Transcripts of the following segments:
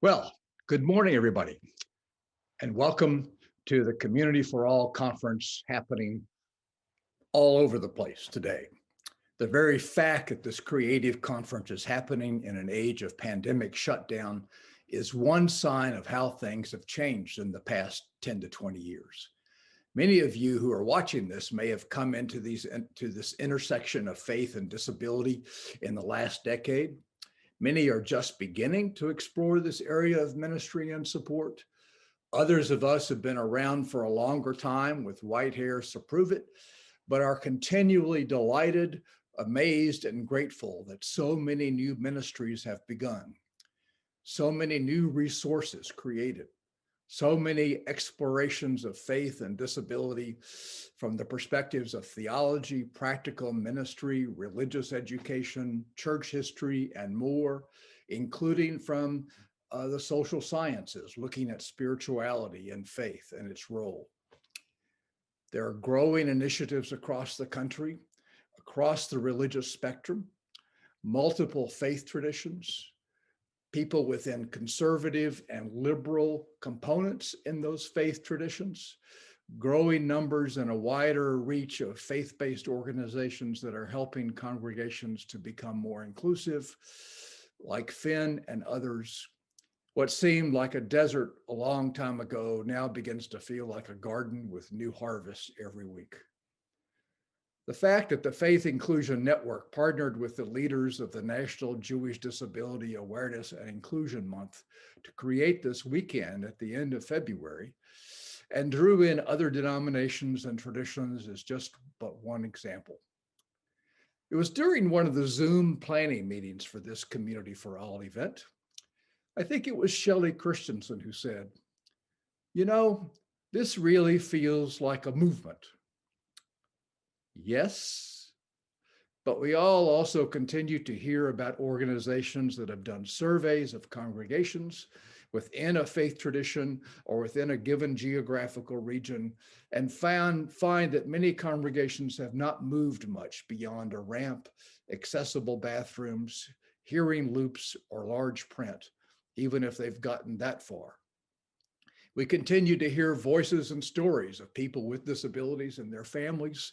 Well, good morning, everybody, and welcome to the Community for All conference happening all over the place today. The very fact that this creative conference is happening in an age of pandemic shutdown is one sign of how things have changed in the past 10 to 20 years. Many of you who are watching this may have come into this intersection of faith and disability in the last decade. Many are just beginning to explore this area of ministry and support. Others of us have been around for a longer time with white hairs to prove it, but are continually delighted, amazed, and grateful that so many new ministries have begun, so many new resources created, so many explorations of faith and disability from the perspectives of theology, practical ministry, religious education, church history, and more, including from the social sciences, looking at spirituality and faith and its role. There are growing initiatives across the country, across the religious spectrum, multiple faith traditions, people within conservative and liberal components in those faith traditions, growing numbers and a wider reach of faith-based organizations that are helping congregations to become more inclusive, like Finn and others. What seemed like a desert a long time ago now begins to feel like a garden with new harvests every week. The fact that the Faith Inclusion Network partnered with the leaders of the National Jewish Disability Awareness and Inclusion Month to create this weekend at the end of February and drew in other denominations and traditions is just but one example. It was during one of the Zoom planning meetings for this Community for All event. I think it was Shelley Christensen who said, this really feels like a movement. Yes, but we all also continue to hear about organizations that have done surveys of congregations within a faith tradition or within a given geographical region and find that many congregations have not moved much beyond a ramp, accessible bathrooms, hearing loops, or large print, even if they've gotten that far. We continue to hear voices and stories of people with disabilities and their families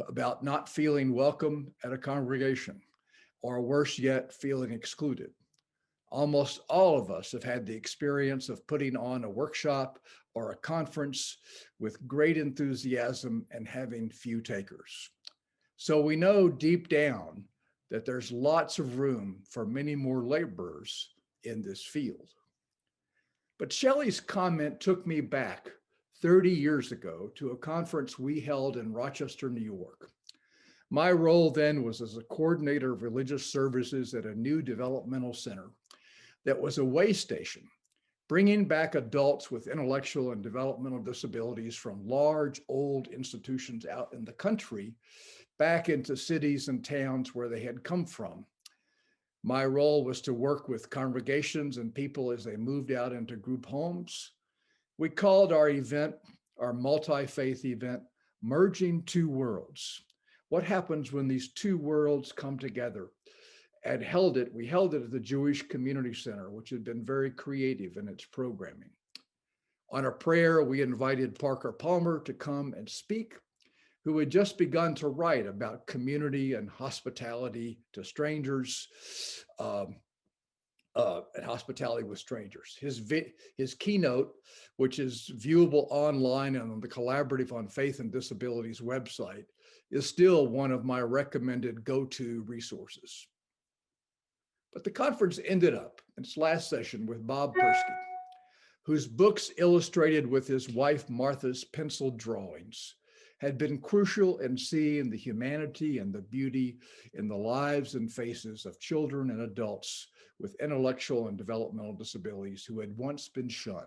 about not feeling welcome at a congregation, or worse yet, feeling excluded. Almost all of us have had the experience of putting on a workshop or a conference with great enthusiasm and having few takers. So we know deep down that there's lots of room for many more laborers in this field. But Shelley's comment took me back 30 years ago to a conference we held in Rochester, New York. My role then was as a coordinator of religious services at a new developmental center that was a way station, bringing back adults with intellectual and developmental disabilities from large old institutions out in the country back into cities and towns where they had come from. My role was to work with congregations and people as they moved out into group homes. We called our event, our multi-faith event, Merging Two Worlds. What happens when these two worlds come together? And we held it at the Jewish Community Center, which had been very creative in its programming. On a prayer, we invited Parker Palmer to come and speak, who had just begun to write about community and hospitality to strangers, and hospitality with strangers. His keynote, which is viewable online and on the Collaborative on Faith and Disabilities website, is still one of my recommended go-to resources. But the conference ended up in its last session with Bob Persky, whose books illustrated with his wife Martha's penciled drawings had been crucial in seeing the humanity and the beauty in the lives and faces of children and adults with intellectual and developmental disabilities who had once been shunned.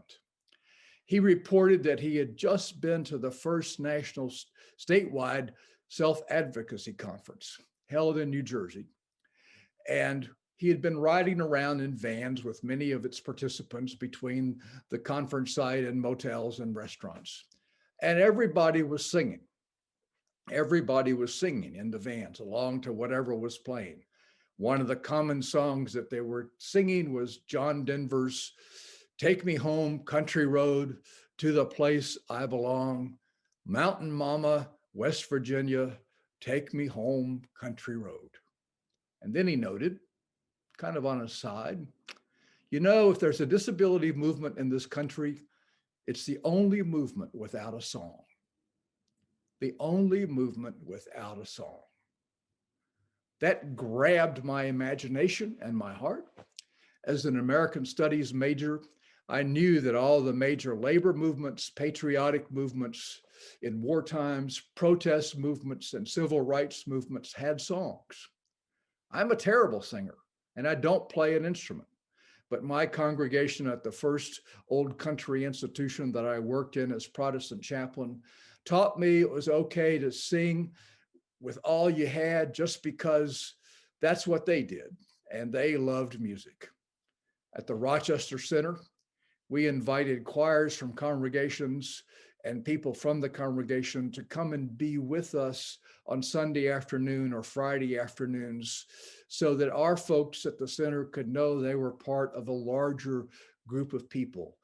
He reported that he had just been to the first national statewide self-advocacy conference held in New Jersey, and he had been riding around in vans with many of its participants between the conference site and motels and restaurants. And everybody was singing. Everybody was singing in the vans along to whatever was playing. One of the common songs that they were singing was John Denver's Take Me Home, Country Road, to the Place I Belong, Mountain Mama, West Virginia, take me home, country road. And then he noted, kind of on a side, you know, if there's a disability movement in this country, it's the only movement without a song. The only movement without a song. That grabbed my imagination and my heart. As an American Studies major, I knew that all the major labor movements, patriotic movements in war times, protest movements, and civil rights movements had songs. I'm a terrible singer, and I don't play an instrument. But my congregation at the first old country institution that I worked in as Protestant chaplain taught me it was okay to sing with all you had just because that's what they did, and they loved music. At the Rochester Center, we invited choirs from congregations and people from the congregation to come and be with us on Sunday afternoon or Friday afternoons so that our folks at the center could know they were part of a larger group of people,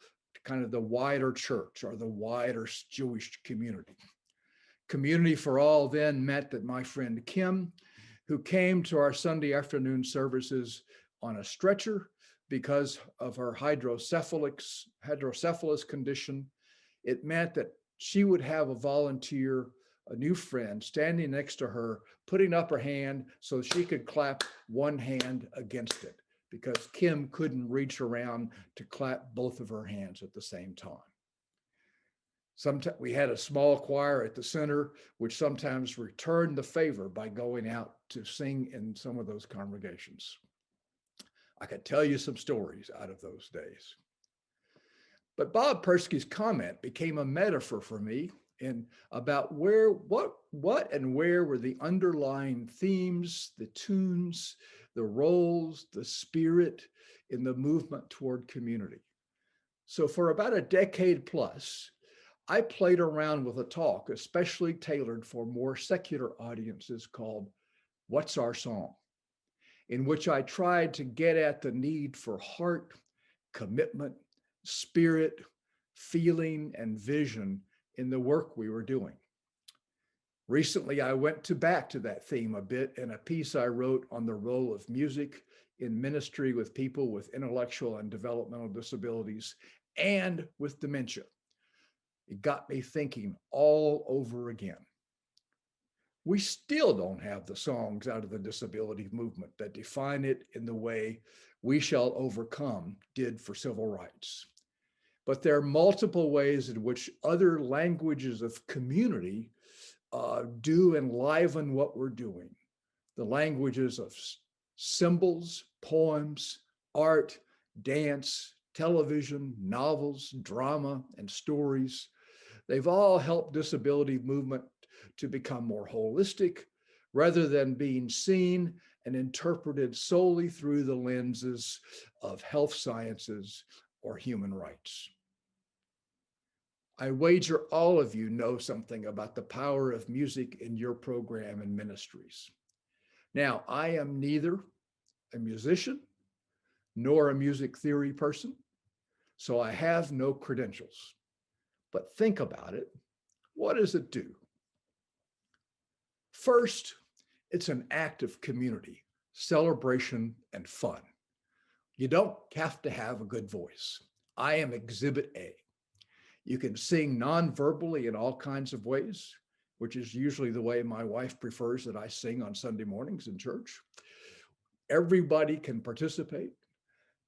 kind of the wider church or the wider Jewish community. Community for All then meant that my friend Kim, who came to our Sunday afternoon services on a stretcher because of her hydrocephalus condition, it meant that she would have a volunteer, a new friend, standing next to her, putting up her hand so she could clap one hand against it because Kim couldn't reach around to clap both of her hands at the same time. Sometimes we had a small choir at the center, which sometimes returned the favor by going out to sing in some of those congregations. I could tell you some stories out of those days. But Bob Persky's comment became a metaphor for me in about what and where were the underlying themes, the tunes, the roles, the spirit in the movement toward community. So for about a decade plus, I played around with a talk, especially tailored for more secular audiences called What's Our Song?, in which I tried to get at the need for heart, commitment, spirit, feeling, and vision in the work we were doing. Recently, I went back to that theme a bit in a piece I wrote on the role of music in ministry with people with intellectual and developmental disabilities and with dementia. It got me thinking all over again. We still don't have the songs out of the disability movement that define it in the way We Shall Overcome did for civil rights. But there are multiple ways in which other languages of community do enliven what we're doing. The languages of symbols, poems, art, dance, television, novels, drama, and stories. They've all helped disability movement to become more holistic rather than being seen and interpreted solely through the lenses of health sciences or human rights. I wager all of you know something about the power of music in your program and ministries. Now, I am neither a musician nor a music theory person, so I have no credentials. But think about it. What does it do? First, it's an act of community, celebration, and fun. You don't have to have a good voice. I am Exhibit A. You can sing non-verbally in all kinds of ways, which is usually the way my wife prefers that I sing on Sunday mornings in church. Everybody can participate.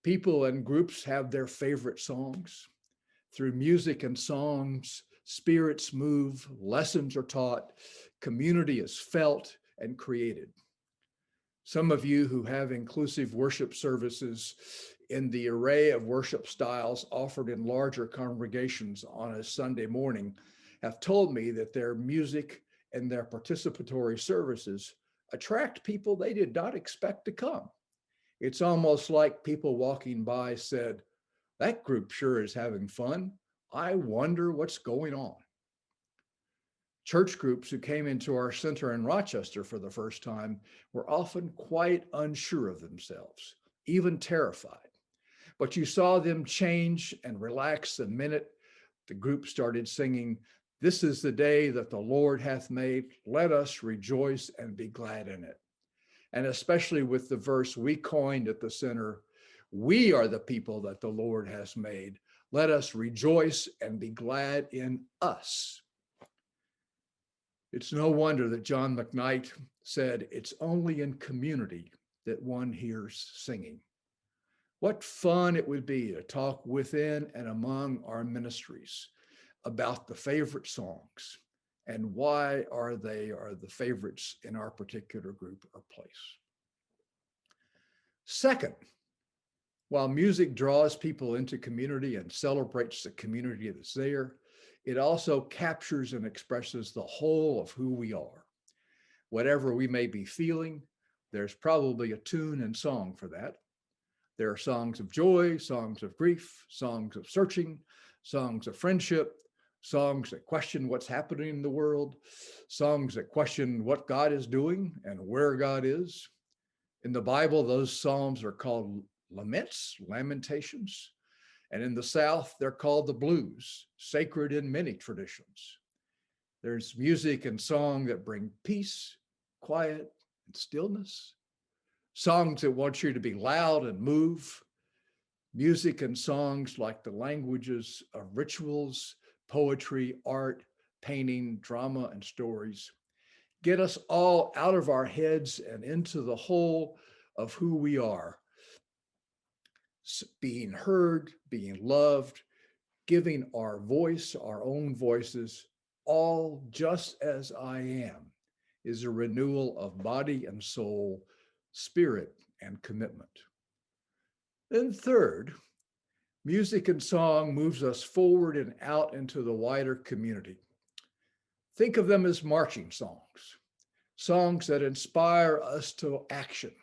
People and groups have their favorite songs. Through music and songs, spirits move, lessons are taught, community is felt and created. Some of you who have inclusive worship services in the array of worship styles offered in larger congregations on a Sunday morning have told me that their music and their participatory services attract people they did not expect to come. It's almost like people walking by said, "That group sure is having fun. I wonder what's going on." Church groups who came into our center in Rochester for the first time were often quite unsure of themselves, even terrified. But you saw them change and relax the minute the group started singing, "This is the day that the Lord hath made. Let us rejoice and be glad in it." And especially with the verse we coined at the center, "We are the people that the Lord has made. Let us rejoice and be glad in us." It's no wonder that John McKnight said, "It's only in community that one hears singing." What fun it would be to talk within and among our ministries about the favorite songs and why are the favorites in our particular group or place. Second, while music draws people into community and celebrates the community that's there, it also captures and expresses the whole of who we are. Whatever we may be feeling, there's probably a tune and song for that. There are songs of joy, songs of grief, songs of searching, songs of friendship, songs that question what's happening in the world, songs that question what God is doing and where God is. In the Bible, those psalms are called laments, lamentations. And in the South, they're called the blues, sacred in many traditions. There's music and song that bring peace, quiet, and stillness. Songs that want you to be loud and move. Music and songs like the languages of rituals, poetry, art, painting, drama, and stories get us all out of our heads and into the whole of who we are. Being heard, being loved, giving our voice, our own voices, all just as I am, is a renewal of body and soul, spirit and commitment. Then third, music and song moves us forward and out into the wider community. Think of them as marching songs, songs that inspire us to action.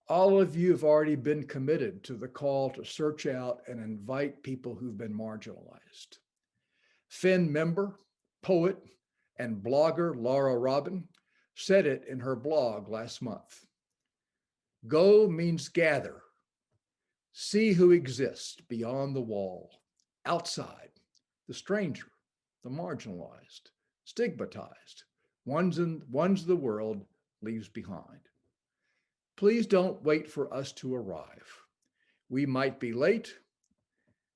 All of you have already been committed to the call to search out and invite people who've been marginalized. Finn member, poet, and blogger Laura Robin said it in her blog last month. Go means gather. See who exists beyond the wall, outside, the stranger, the marginalized, stigmatized, ones the world leaves behind. Please don't wait for us to arrive. We might be late.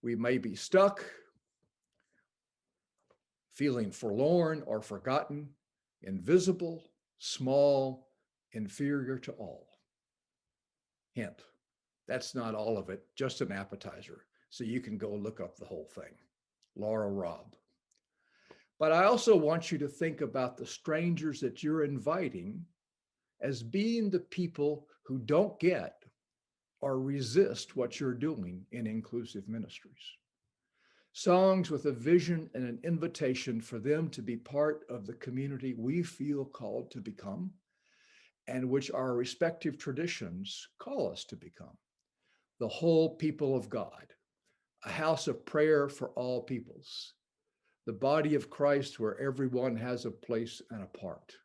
We may be stuck, feeling forlorn or forgotten, invisible, small, inferior to all. Hint, that's not all of it, just an appetizer. So you can go look up the whole thing. Laura Robb. But I also want you to think about the strangers that you're inviting as being the people who don't get or resist what you're doing in inclusive ministries. Songs with a vision and an invitation for them to be part of the community we feel called to become, and which our respective traditions call us to become. The whole people of God, a house of prayer for all peoples, the body of Christ where everyone has a place and a part,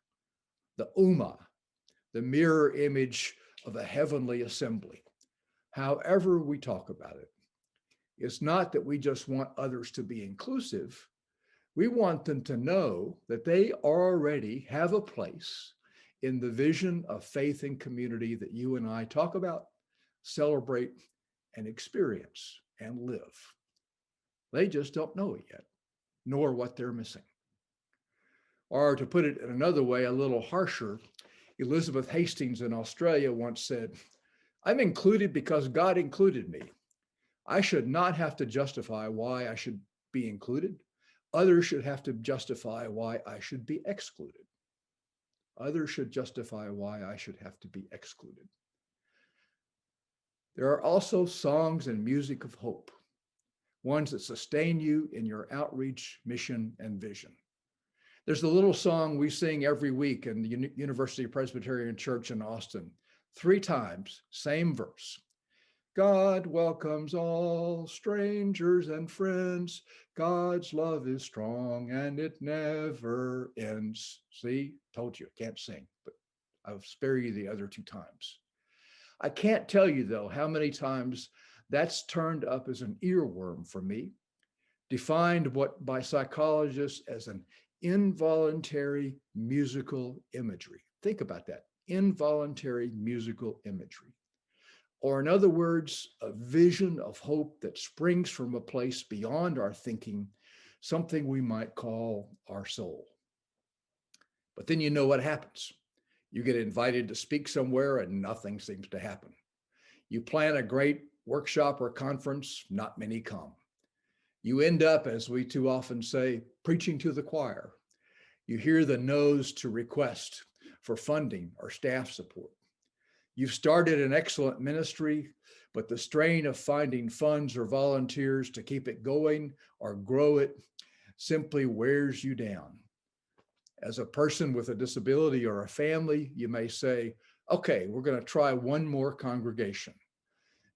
the Ummah, the mirror image of a heavenly assembly. However we talk about it, it's not that we just want others to be inclusive. We want them to know that they already have a place in the vision of faith and community that you and I talk about, celebrate, and experience and live. They just don't know it yet, nor what they're missing. Or to put it in another way, a little harsher, Elizabeth Hastings in Australia once said, "I'm included because God included me. I should not have to justify why I should be included. Others should have to justify why I should be excluded. Others should justify why I should have to be excluded." There are also songs and music of hope, ones that sustain you in your outreach, mission, and vision. There's a little song we sing every week in the University Presbyterian Church in Austin, 3 times, same verse. God welcomes all strangers and friends. God's love is strong and it never ends. See, told you, can't sing, but I'll spare you the other two times. I can't tell you, though, how many times that's turned up as an earworm for me, defined what by psychologists as an involuntary musical imagery. Think about that, involuntary musical imagery. Or, in other words, a vision of hope that springs from a place beyond our thinking, something we might call our soul. But then you know what happens. You get invited to speak somewhere and nothing seems to happen. You plan a great workshop or conference, not many come. You end up, as we too often say, preaching to the choir. You hear the no's to request for funding or staff support. You've started an excellent ministry, but the strain of finding funds or volunteers to keep it going or grow it simply wears you down. As a person with a disability or a family, you may say, okay, we're going to try one more congregation,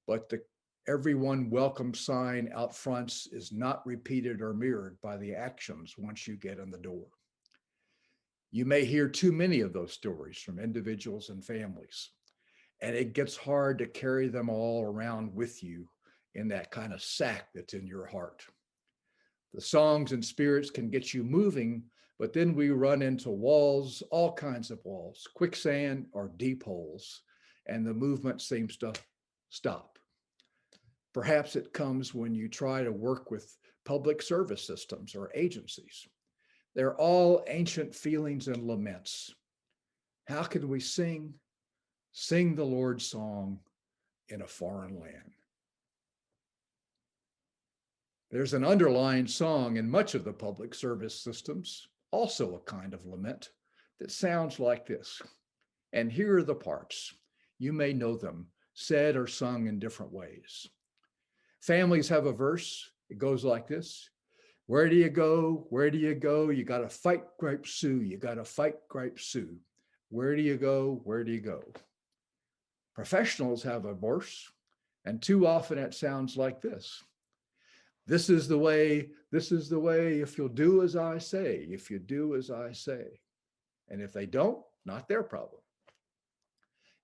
but the everyone welcome sign out front is not repeated or mirrored by the actions once you get in the door. You may hear too many of those stories from individuals and families, and it gets hard to carry them all around with you in that kind of sack that's in your heart. The songs and spirits can get you moving, but then we run into walls, all kinds of walls, quicksand or deep holes, and the movement seems to stop. Perhaps it comes when you try to work with public service systems or agencies. They're all ancient feelings and laments. How can we sing the Lord's song in a foreign land? There's an underlying song in much of the public service systems, also a kind of lament, that sounds like this. And here are the parts. You may know them, said or sung in different ways. Families have a verse. It goes like this. Where do you go? Where do you go? You got to fight Gripe Sue. You got to fight Gripe Sue. Where do you go? Where do you go? Professionals have a verse, and too often it sounds like this. This is the way, if you'll do as I say, if you do as I say. And if they don't, not their problem.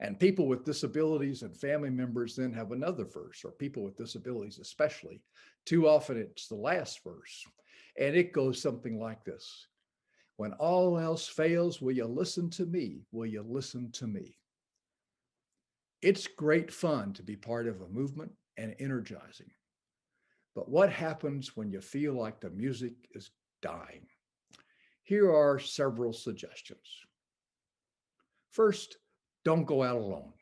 And people with disabilities and family members then have another verse, or people with disabilities especially. Too often it's the last verse. And it goes something like this. When all else fails, will you listen to me? Will you listen to me? It's great fun to be part of a movement and energizing. But what happens when you feel like the music is dying? Here are several suggestions. First, don't go out alone.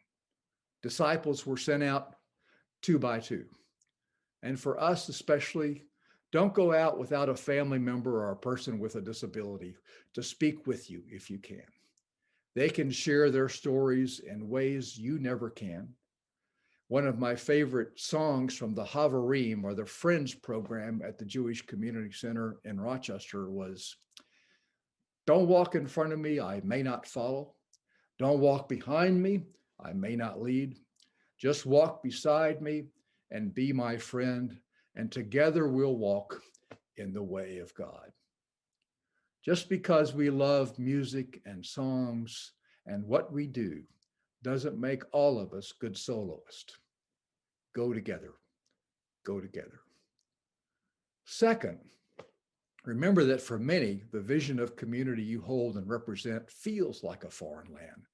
Disciples were sent out 2 by 2. And for us especially, don't go out without a family member or a person with a disability to speak with you if you can. They can share their stories in ways you never can. One of my favorite songs from the Havarim, or the Friends program at the Jewish Community Center in Rochester, was, don't walk in front of me, I may not follow. Don't walk behind me, I may not lead. Just walk beside me and be my friend, and together we'll walk in the way of God. Just because we love music and songs and what we do doesn't make all of us good soloists. Go together. Go together. Second, remember that for many, the vision of community you hold and represent feels like a foreign land,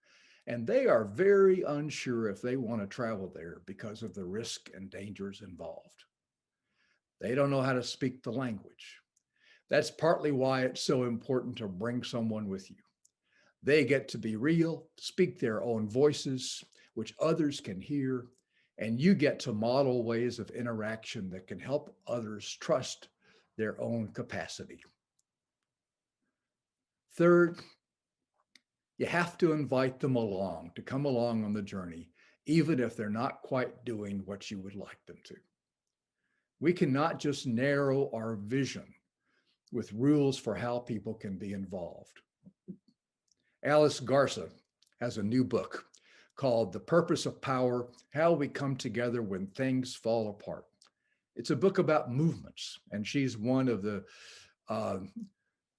and they are very unsure if they want to travel there because of the risk and dangers involved. They don't know how to speak the language. That's partly why it's so important to bring someone with you. They get to be real, speak their own voices, which others can hear, and you get to model ways of interaction that can help others trust their own capacity. Third, you have to invite them along, to come along on the journey, even if they're not quite doing what you would like them to. We cannot just narrow our vision with rules for how people can be involved. Alice Garza has a new book called The Purpose of Power: How We Come Together When Things Fall Apart. It's a book about movements, and she's one of the uh,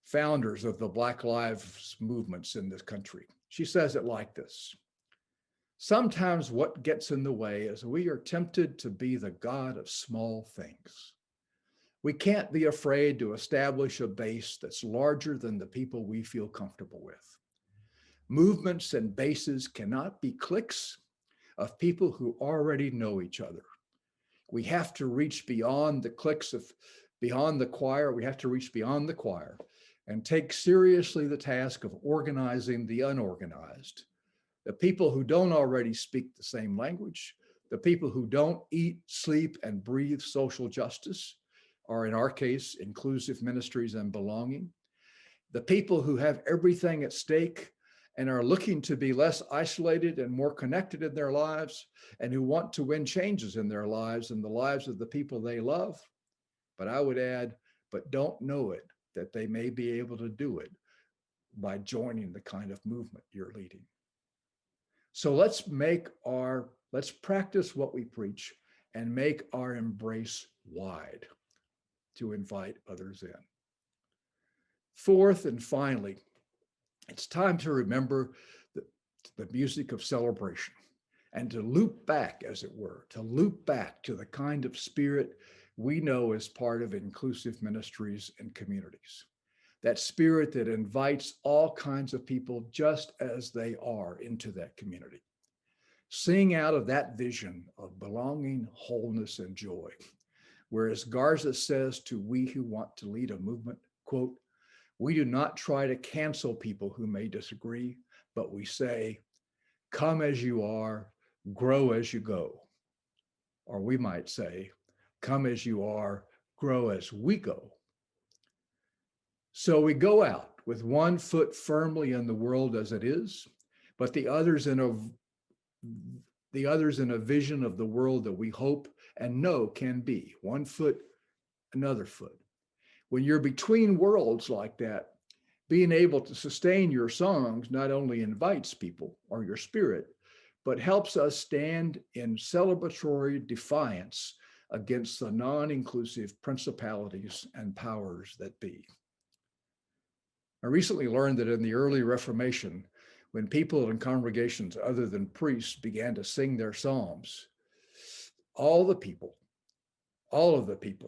founders of the Black Lives movements in this country. She says it like this: sometimes what gets in the way is we are tempted to be the God of small things. We can't be afraid to establish a base that's larger than the people we feel comfortable with. Movements and bases cannot be cliques of people who already know each other. We have to reach beyond the cliques of beyond the choir. We have to reach beyond the choir and take seriously the task of organizing the unorganized, the people who don't already speak the same language, the people who don't eat, sleep, and breathe social justice, or in our case, inclusive ministries and belonging, the people who have everything at stake and are looking to be less isolated and more connected in their lives, and who want to win changes in their lives and the lives of the people they love. But I would add, but don't know it, that they may be able to do it by joining the kind of movement you're leading. So let's practice what we preach and make our embrace wide to invite others in. Fourth and finally, it's time to remember the music of celebration and to loop back, as it were, to loop back to the kind of spirit we know as part of inclusive ministries and communities. That spirit that invites all kinds of people just as they are into that community. Sing out of that vision of belonging, wholeness, and joy. Whereas Garza says to we who want to lead a movement, quote, we do not try to cancel people who may disagree, but we say, come as you are, grow as you go. Or we might say, come as you are, grow as we go. So we go out with one foot firmly in the world as it is, but the others in a vision of the world that we hope and know can be. One foot, another foot. When you're between worlds like that, being able to sustain your songs not only invites people or your spirit, but helps us stand in celebratory defiance against the non-inclusive principalities and powers that be. I recently learned that in the early Reformation, when people in congregations other than priests began to sing their psalms, all of the people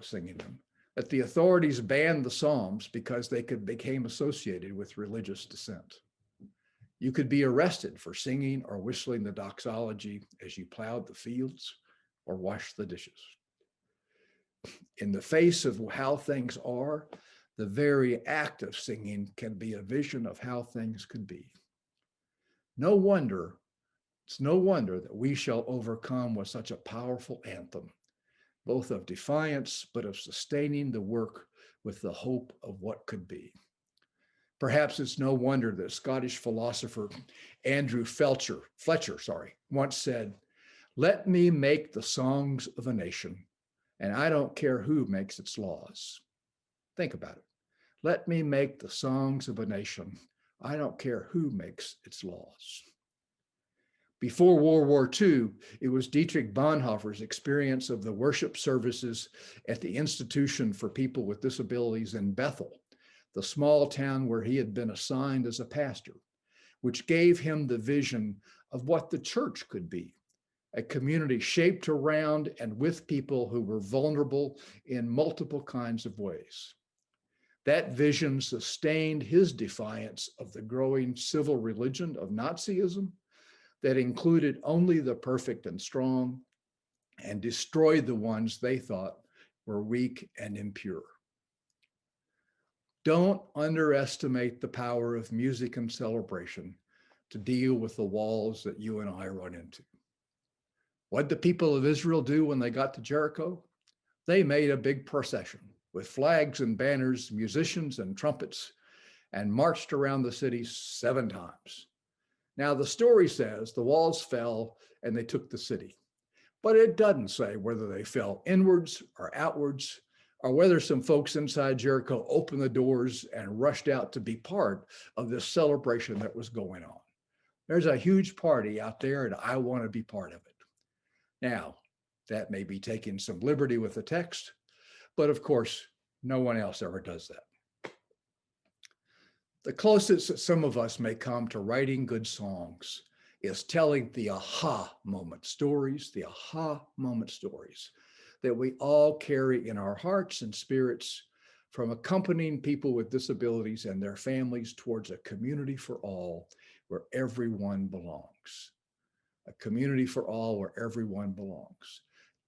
singing them, that the authorities banned the psalms because they became associated with religious dissent. You could be arrested for singing or whistling the doxology as you plowed the fields or washed the dishes. In the face of how things are, the very act of singing can be a vision of how things could be. It's no wonder that we shall overcome with such a powerful anthem, both of defiance, but of sustaining the work with the hope of what could be. Perhaps it's no wonder that Scottish philosopher Andrew Fletcher once said, let me make the songs of a nation, and I don't care who makes its laws. Think about it. Let me make the songs of a nation. I don't care who makes its laws. Before World War II, it was Dietrich Bonhoeffer's experience of the worship services at the Institution for People with Disabilities in Bethel, the small town where he had been assigned as a pastor, which gave him the vision of what the church could be, a community shaped around and with people who were vulnerable in multiple kinds of ways. That vision sustained his defiance of the growing civil religion of Nazism that included only the perfect and strong and destroyed the ones they thought were weak and impure. Don't underestimate the power of music and celebration to deal with the walls that you and I run into. What did the people of Israel do when they got to Jericho? They made a big procession with flags and banners, musicians and trumpets, and marched around the city 7 times. Now, the story says the walls fell and they took the city, but it doesn't say whether they fell inwards or outwards, or whether some folks inside Jericho opened the doors and rushed out to be part of this celebration that was going on. There's a huge party out there and I want to be part of it. Now, that may be taking some liberty with the text, but of course, no one else ever does that. The closest that some of us may come to writing good songs is telling the aha moment stories, that we all carry in our hearts and spirits from accompanying people with disabilities and their families towards a community for all where everyone belongs. A community for all where everyone belongs.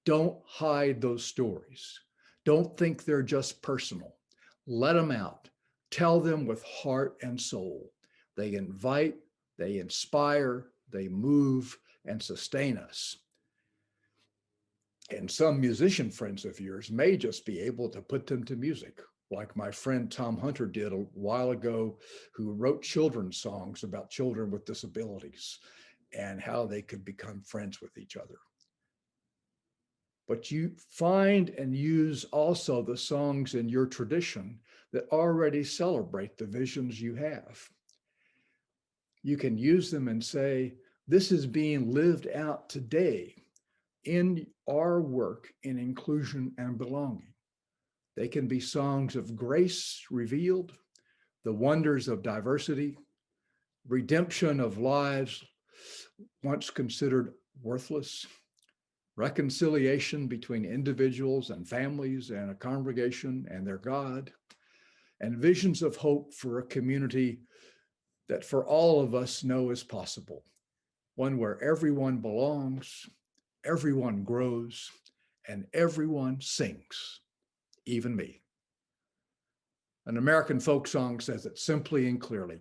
Don't hide those stories. Don't think they're just personal. Let them out. Tell them with heart and soul. They invite, they inspire, they move, and sustain us. And some musician friends of yours may just be able to put them to music, like my friend Tom Hunter did a while ago, who wrote children's songs about children with disabilities and how they could become friends with each other. But you find and use also the songs in your tradition that already celebrate the visions you have. You can use them and say, this is being lived out today in our work in inclusion and belonging. They can be songs of grace revealed, the wonders of diversity, redemption of lives once considered worthless, reconciliation between individuals and families and a congregation and their God, and visions of hope for a community that for all of us know is possible, one where everyone belongs, everyone grows, and everyone sings, even me. An American folk song says it simply and clearly.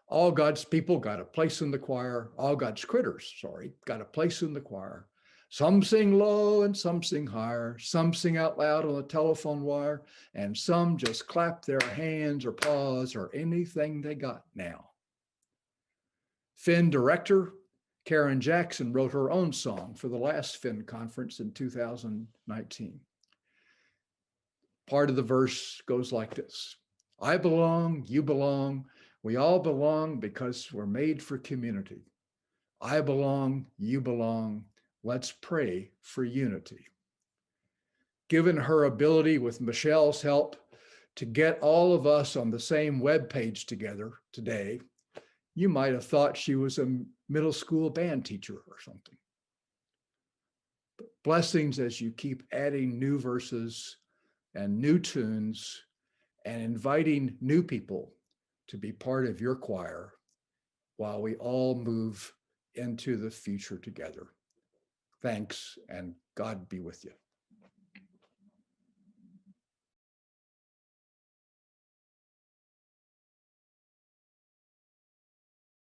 All God's people got a place in the choir. All God's critters, got a place in the choir. Some sing low and some sing higher. Some sing out loud on the telephone wire. And some just clap their hands or paws or anything they got now. Finn director Karen Jackson wrote her own song for the last Finn conference in 2019. Part of the verse goes like this. I belong, you belong. We all belong because we're made for community. I belong, you belong. Let's pray for unity. Given her ability with Michelle's help to get all of us on the same web page together today, you might have thought she was a middle school band teacher or something. But blessings as you keep adding new verses and new tunes and inviting new people to be part of your choir while we all move into the future together. Thanks, and God be with you.